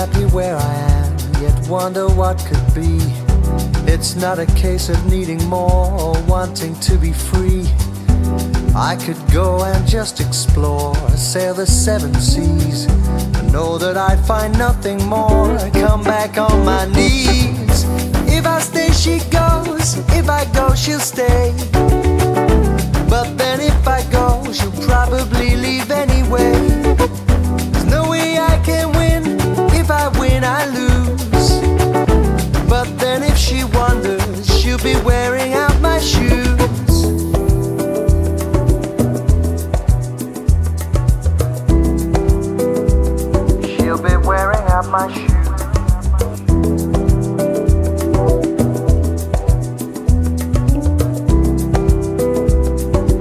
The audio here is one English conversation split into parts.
happy where I am, yet wonder what could be. It's not a case of needing more or wanting to be free. I could go and just explore, sail the seven seas, and know that I'd find nothing more. Come back on my knees. If I stay, she goes. If I go, she'll stay. But then if I go, she'll probably leave anyway. There's no way I can win. If I win, I lose. But then if she wonders, she'll be wearing out my shoes. She'll be wearing out my shoes.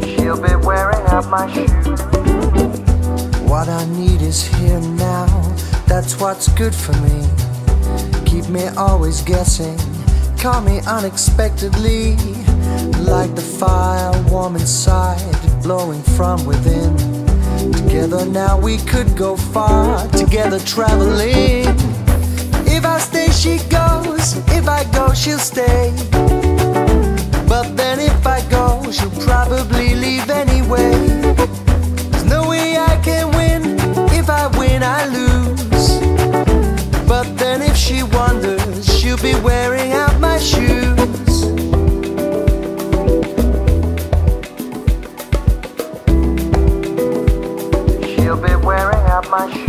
She'll be wearing out my shoes. What I need is here now. That's what's good for me. Keep me always guessing, call me unexpectedly. Like the fire warm inside, blowing from within. Together now we could go far, together traveling. If I stay, she goes. If I go, she'll stay. But then if I go, she'll probably leave anyway. There's no way I can win. If I win, I lose. But then if she wonders, she'll be wearing out my shoes. She'll be wearing out my shoes.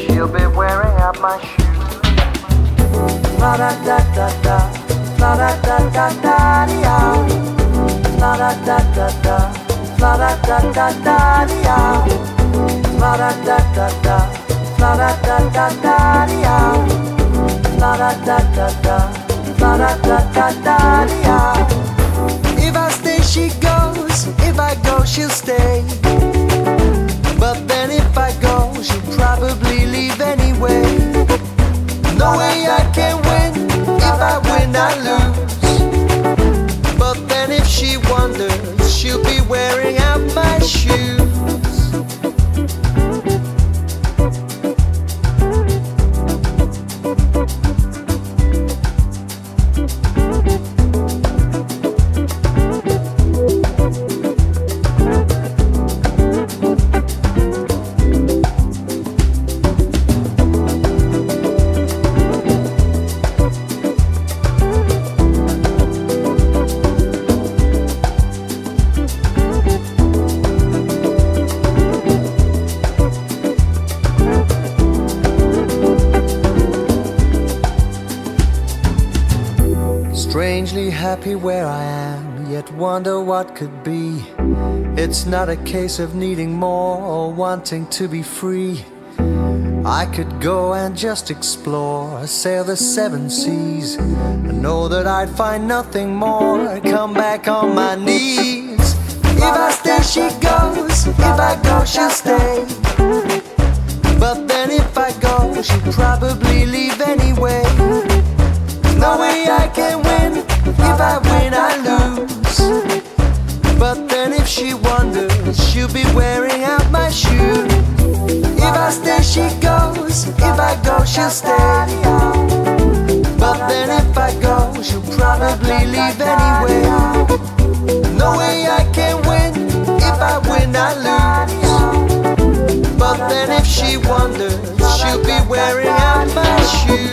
She'll be wearing out my shoes. La da da da da, la da da da da da. La da da da da, la da da da da da. La da da da da, la da da da da da. La da da da da, la da da da da da. If I stay, she goes. If I go, she'll stay. But then if I go, she'll probably leave anyway. No way I can win. If I win, I lose. But then if she wonders, she'll be wearing out my shoes. Strangely happy where I am, yet wonder what could be. It's not a case of needing more or wanting to be free. I could go and just explore, sail the seven seas, and know that I'd find nothing more. Come back on my knees. If I stay, she goes. If I go, she'll stay. But then if I go, she'll probably leave anyway. No way I can win. If I win, I lose. But then if she wonders, she'll be wearing out my shoes. If I stay, she goes. If I go, she'll stay. But then if I go, she'll probably leave anyway. No way I can win. If I win, I lose. But then if she wonders, she'll be wearing out my shoes.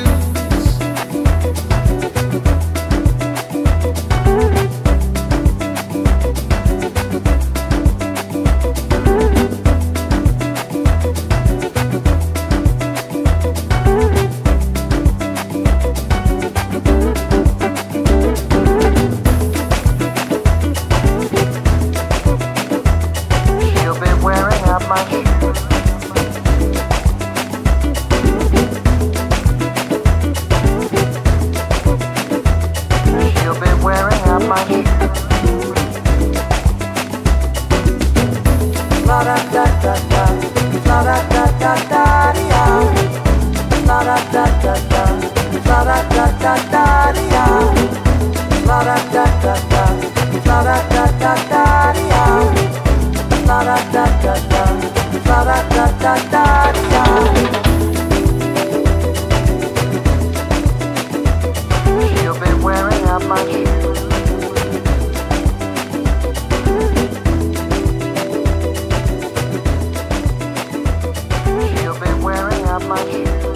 about money.